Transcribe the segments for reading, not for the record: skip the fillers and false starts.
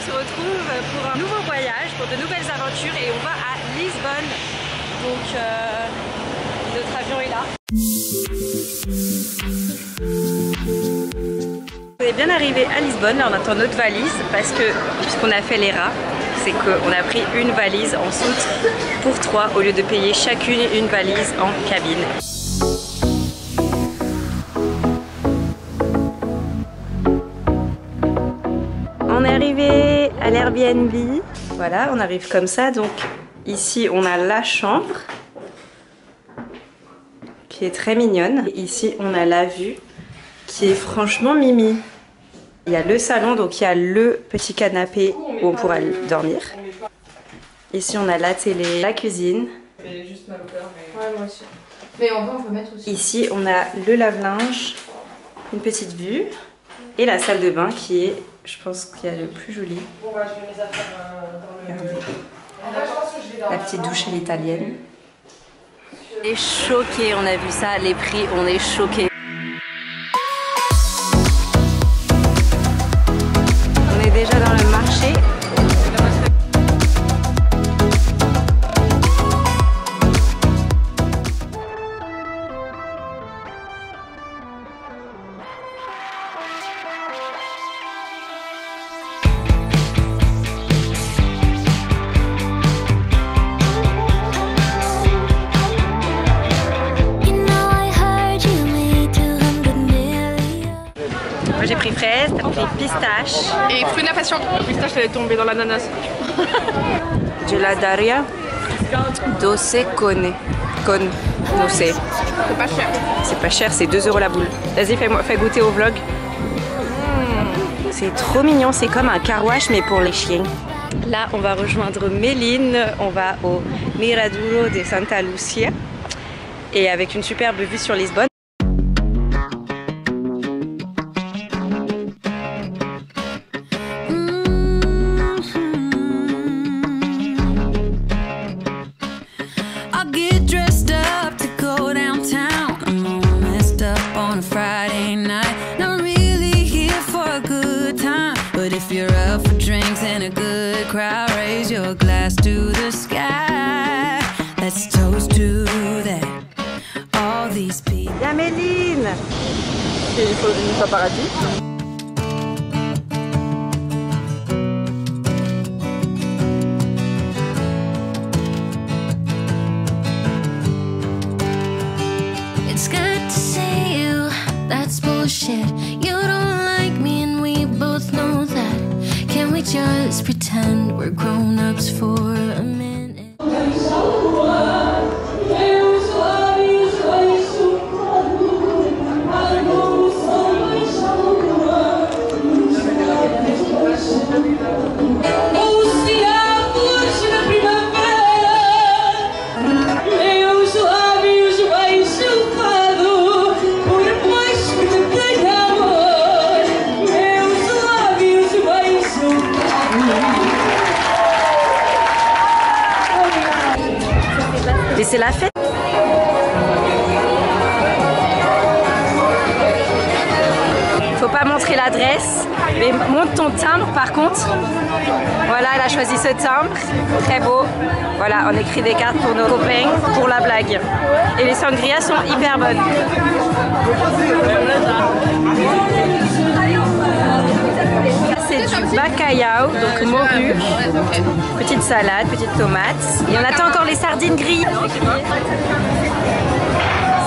se retrouve pour un nouveau voyage, pour de nouvelles aventures et on va à Lisbonne. Donc notre avion est là. On est bien arrivé à Lisbonne, là on attend notre valise parce que puisqu'on a fait les rats, c'est qu'on a pris une valise en soute pour 3 au lieu de payer chacune une valise en cabine. On est arrivé à l'Airbnb. Voilà, on arrive comme ça. Donc ici on a la chambre qui est très mignonne. Et ici on a la vue qui est franchement mimi. Il y a le salon, donc il y a le petit canapé où on pourra dormir. Ici on a la télé, la cuisine. Juste mal au cœur, mais... Ouais, moi aussi. Mais en vrai on peut mettre aussi. Ici on a le lave-linge, une petite vue et la salle de bain qui est, je pense qu'il y a le plus joli. Bon bah je mets mes affaires dans le... Regardez. La petite douche à l'italienne. On est choqués, on a vu ça, les prix, on est choqués. On est déjà dans le marché. J'ai pris fraise, t'as pris pistache. Et fruit de la passion. La pistache elle est tombée dans l'ananas. Geladeria doce con. Con. No sé. C'est pas cher. C'est pas cher, c'est 2 € la boule. Vas-y, fais goûter au vlog. C'est trop mignon, c'est comme un car wash mais pour les chiens. Là, on va rejoindre Méline. On va au Miraduro de Santa Lucia. Et avec une superbe vue sur Lisbonne. Crowd, raise your glass to the sky. Let's toast to that. All these people. Y'a Méline. Il faut une paparazzi. It's good to see you. That's bullshit. You don't like me, and we both know that. Can we just pretend we're grown-ups for a minute? Mais c'est la fête. Faut pas montrer l'adresse, mais montre ton timbre par contre. Voilà, elle a choisi ce timbre, très beau. Voilà, on écrit des cartes pour nos copains, pour la blague. Et les sangrias sont hyper bonnes. C'est du bacalhau, donc morue, petite salade, petite tomate. Et on attend encore les sardines grillées.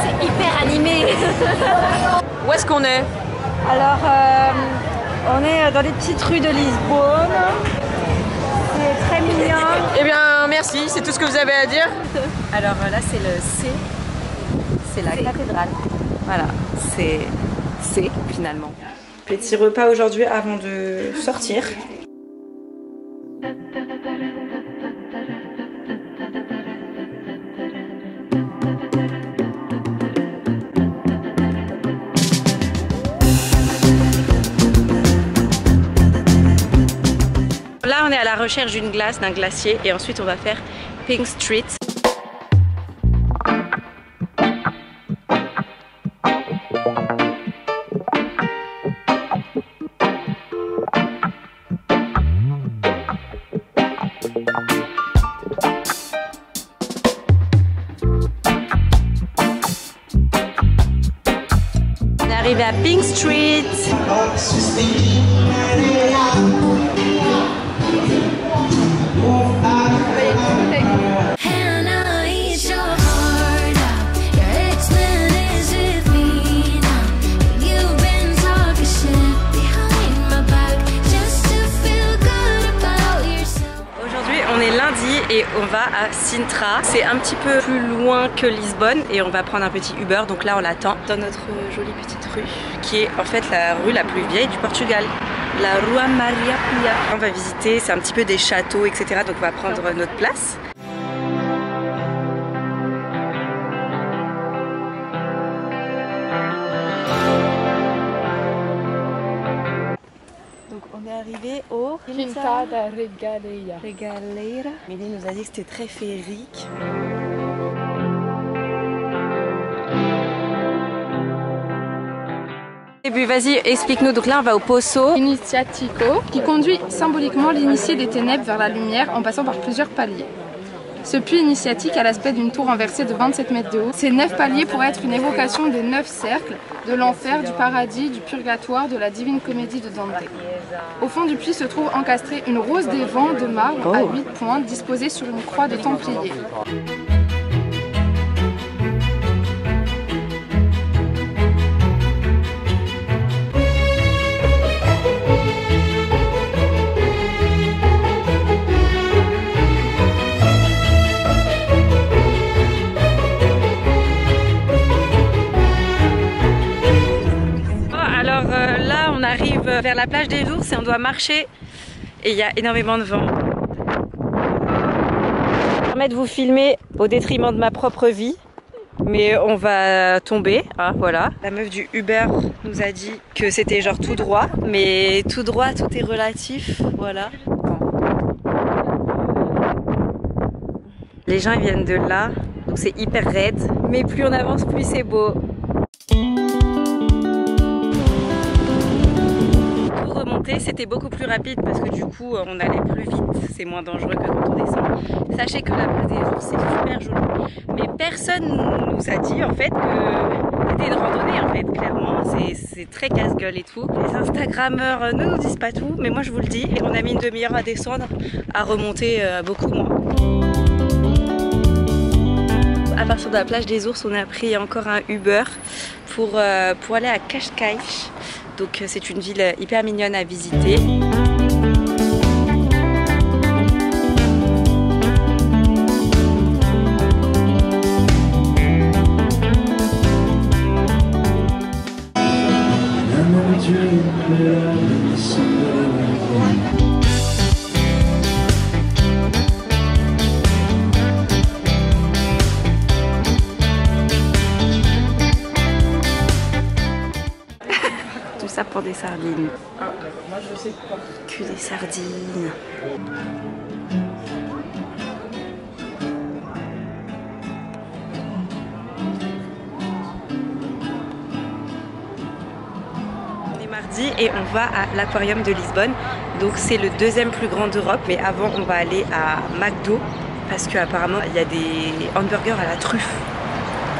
C'est hyper animé. Où est-ce qu'on est? Alors, on est dans les petites rues de Lisbonne. C'est très mignon. Eh bien, merci, c'est tout ce que vous avez à dire. Alors là, c'est le C. C'est la cathédrale. Voilà, c'est C finalement. Petit repas aujourd'hui avant de sortir. Là, on est à la recherche d'une glace, d'un glacier, et ensuite on va faire Pink Street. arrivé à Pink Street. Et on va à Sintra, c'est un petit peu plus loin que Lisbonne et on va prendre un petit Uber, donc là on l'attend dans notre jolie petite rue qui est en fait la rue la plus vieille du Portugal, la Rua Maria Pia. On va visiter, c'est un petit peu des châteaux etc, donc on va prendre notre place. Arrivé au Quinta da Regaleira. Mélie nous a dit que c'était très féerique. Et puis vas-y, explique-nous. Donc là on va au Poço Iniziatico, qui conduit symboliquement l'initié des ténèbres vers la lumière en passant par plusieurs paliers. Ce puits initiatique a l'aspect d'une tour renversée de 27 mètres de haut. Ces 9 paliers pourraient être une évocation des 9 cercles, de l'enfer, du paradis, du purgatoire, de la divine comédie de Dante. Au fond du puits se trouve encastrée une rose des vents de marbre à 8 pointes disposée sur une croix de templier. On arrive vers la plage des Ours et on doit marcher et il y a énormément de vent. Je vais permettre de vous filmer au détriment de ma propre vie, mais on va tomber, hein, voilà. La meuf du Uber nous a dit que c'était genre tout droit, mais tout droit tout est relatif, voilà. Les gens ils viennent de là, donc c'est hyper raide, mais plus on avance plus c'est beau. C'était beaucoup plus rapide parce que du coup on allait plus vite, c'est moins dangereux que quand on descend. Sachez que la plage des Ours c'est super joli, mais personne nous a dit en fait que c'était une randonnée en fait, clairement c'est très casse-gueule et tout. Les Instagrammeurs ne nous disent pas tout, mais moi je vous le dis, et on a mis une demi-heure à descendre, à remonter beaucoup moins. À partir de la plage des Ours on a pris encore un Uber pour aller à Cascais. Donc c'est une ville hyper mignonne à visiter. Pour des sardines. Moi je sais pas. Que des sardines. On est mardi et on va à l'aquarium de Lisbonne. Donc c'est le deuxième plus grand d'Europe. Mais avant on va aller à McDo parce qu'apparemment il y a des hamburgers à la truffe.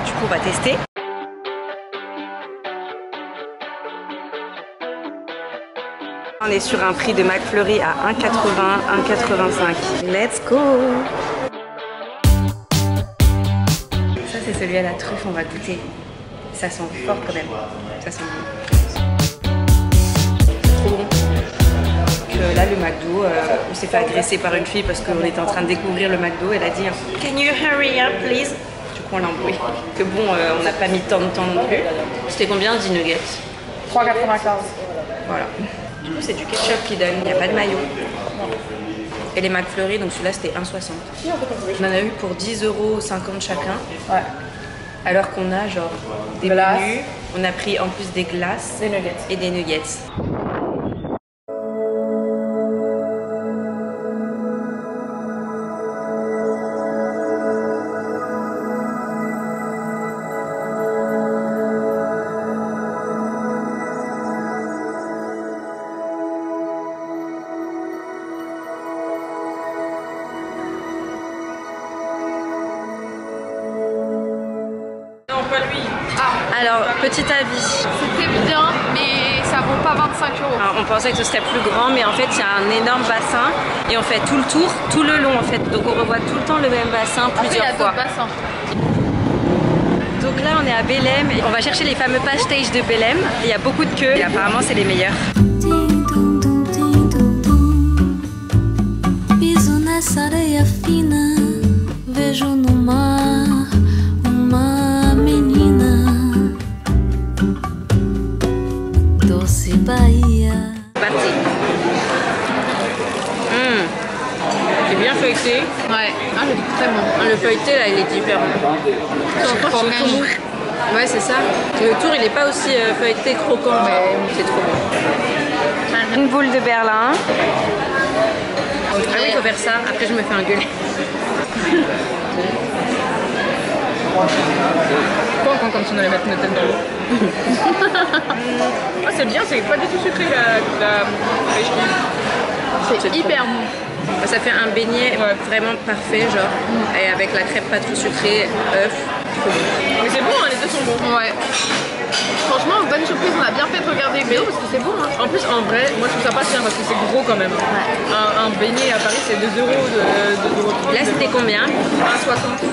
Du coup on va tester. On est sur un prix de McFlurry à 1,80, 1,85. Let's go! Ça c'est celui à la truffe, on va goûter. Ça sent fort quand même. Ça sent bon. Trop bon. Que là le McDo, on s'est fait agresser par une fille parce qu'on était en train de découvrir le McDo. Elle a dit Can you hurry up please? Du coup on l'embrouille. Que bon, on n'a pas mis tant de temps non plus. C'était combien 10 nuggets? 3,95. Voilà. Du coup c'est du ketchup qui donne, il n'y a pas de mayo. Et les McFlurry, donc celui-là c'était 1,60. On en a eu pour 10,50 € chacun. Ouais. Alors qu'on a genre des menus, on a pris en plus des glaces des nuggets. Et des nuggets. Alors, petit avis. C'était bien, mais ça vaut pas 25 €. Alors, on pensait que ce serait plus grand, mais en fait il y a un énorme bassin et on fait tout le tour, tout le long en fait. Donc on revoit tout le temps le même bassin plusieurs fois. Bassins. Donc là on est à Belém et on va chercher les fameux pastéis de Belém. Il y a beaucoup de queues et apparemment c'est les meilleurs. Piso nessa areia fina, vejo no mar uma menina. Doce Bahia. Parti. C'est bien feuilleté. Ouais, ah, le très bon. Le feuilleté là il est différent. Ouais c'est ça. Le tour il est pas aussi feuilleté croquant mais c'est trop bon. Une boule de Berlin. Ah oui il faut faire ça, après je me fais engueuler. Pas comme si on allait mettre notre tête dans l'eau. Ah, c'est bien, c'est pas du tout sucré la C'est hyper bon. Ça fait un beignet vraiment parfait genre et avec la crêpe pas trop sucrée, œuf. Mais c'est bon, hein, les deux sont bons. Ouais. Franchement, bonne surprise, on a bien fait de regarder vidéo parce que c'est bon. Hein. En plus, en vrai, moi je trouve ça pas cher parce que c'est gros quand même. Ouais. Un beignet à Paris, c'est 2 €. Là c'était combien? 1,60.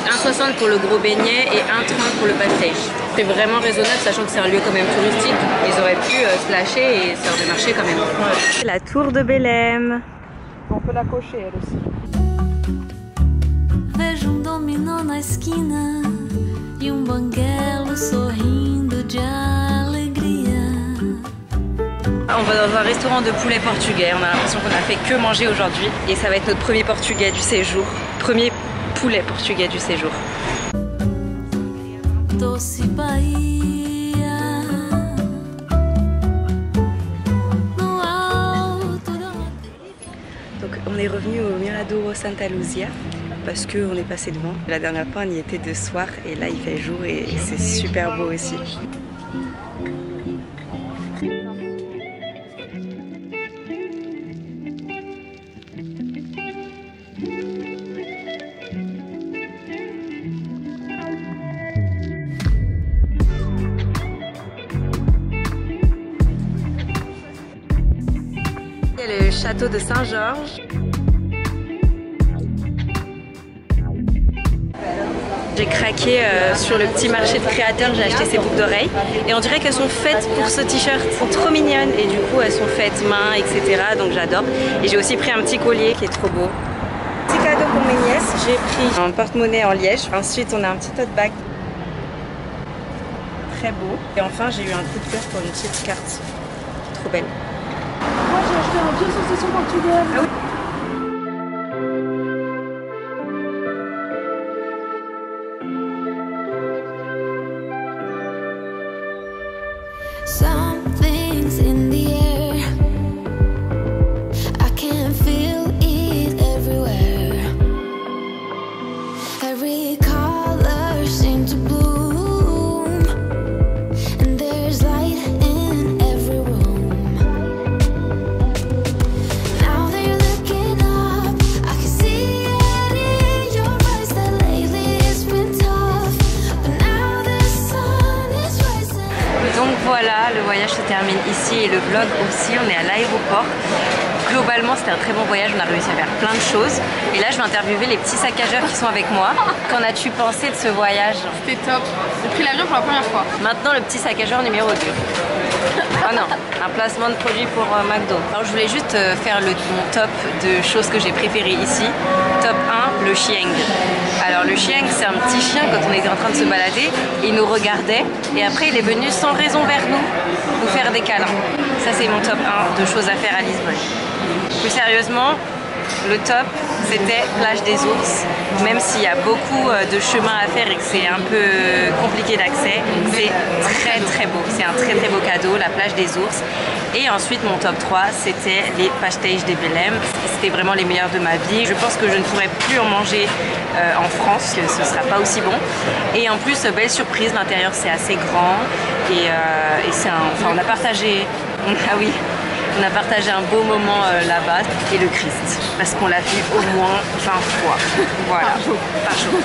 1,60 pour le gros beignet et 1,30 pour le pastéis. C'est vraiment raisonnable sachant que c'est un lieu quand même touristique. Ils auraient pu se lâcher et ça aurait marché quand même. Ouais. La tour de Belém. On peut la cocher elle aussi. Vejo dominó na esquina e banguelo sorrindo de alegria. On va dans un restaurant de poulet portugais. On a l'impression qu'on a fait que manger aujourd'hui et ça va être notre premier portugais du séjour. Premier poulet portugais du séjour. Doce Bahia. No alto da... Donc on est revenu au Mirador Santa Luzia parce qu'on est passé devant. La dernière fois on y était de soir et là il fait jour et c'est super beau aussi. Il y a le château de Saint-Georges. J'ai craqué sur le petit marché de créateurs, j'ai acheté ces boucles d'oreilles et on dirait qu'elles sont faites pour ce t-shirt, elles sont trop mignonnes et du coup elles sont faites main etc. donc j'adore. Et j'ai aussi pris un petit collier qui est trop beau. Petit cadeau pour mes nièces, j'ai pris un porte-monnaie en liège, ensuite on a un petit tote bag très beau et enfin j'ai eu un coup de cœur pour une petite carte trop belle. Moi j'ai acheté un vieux saucisson portugais. Ah oui. Something's in the air. I can feel it everywhere. Every color seems to bloom, and there's light in every room. Now they're looking up. I can see it in your eyes that lately it's been tough, but now the sun is rising. Donc voilà, le voyage se termine ici et le vlog aussi, on est à l'aéroport. Globalement c'était un très bon voyage, on a réussi à faire plein de choses. Et là je vais interviewer les petits saccageurs qui sont avec moi. Qu'en as-tu pensé de ce voyage? C'était top. J'ai pris l'avion pour la première fois. Maintenant le petit saccageur numéro 2. Oh non, un placement de produit pour McDo. Alors je voulais juste faire mon top de choses que j'ai préférées ici. Top 1, le chieng. Alors le chieng c'est un petit chien quand on était en train de se balader, il nous regardait et après il est venu sans raison vers nous faire des câlins. Ça c'est mon top 1 de choses à faire à Lisbonne. Plus sérieusement, le top c'était plage des ours, même s'il y a beaucoup de chemin à faire et que c'est un peu compliqué d'accès, c'est très très beau, c'est un très très beau cadeau, la plage des ours. Et ensuite mon top 3 c'était les pastéis de Belém, c'était vraiment les meilleurs de ma vie. Je pense que je ne pourrais plus en manger en France, que ce ne sera pas aussi bon. Et en plus belle surprise, l'intérieur c'est assez grand et c'est enfin, on a partagé, ah oui, on a partagé un beau moment là-bas et le Christ, parce qu'on l'a vu au moins 20 fois. Voilà, par jour.